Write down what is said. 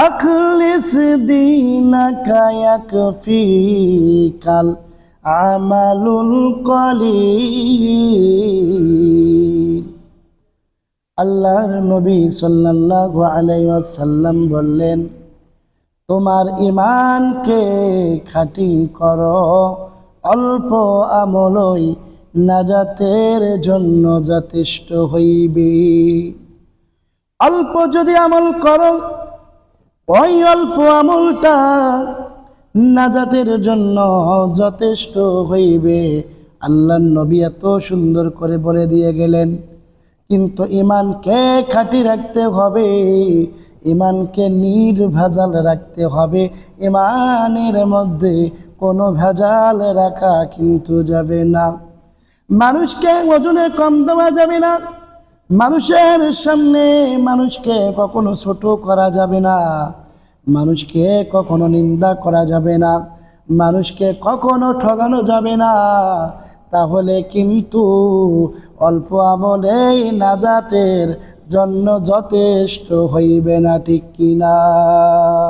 আখলিস দীনাকা ইয়াকফিকাল আমালুল কলিল। আল্লাহর নবী সাল্লাল্লাহু আলাইহি ওয়াসাল্লাম বললেন, তোমার ঈমানকে খাঁটি করো, অল্প আমলই নাজাতের জন্য যথেষ্ট হইবে। অল্প যদি আমল করো, ওই অল্প আমলটা নাজাতের জন্য যথেষ্ট হইবে। আল্লাহর নবী এত সুন্দর করে বলে দিয়ে গেলেন। কিন্তু ঈমানকে খাঁটি রাখতে হবে, ঈমানকে নির্ভেজাল রাখতে হবে। ঈমানের মধ্যে কোনো ভেজাল রাখা কিন্তু যাবে না। মানুষকে ওজনে কম দেওয়া যাবে না, মানুষের সামনে মানুষকে কখনো ছোট করা যাবে না, মানুষকে কখনো নিন্দা করা যাবে না, মানুষকে কখনো ঠকানো যাবে না। তাহলে কিন্তু অল্প আমলেই নাজাতের জন্য যথেষ্ট হইবে না, ঠিক কিনা?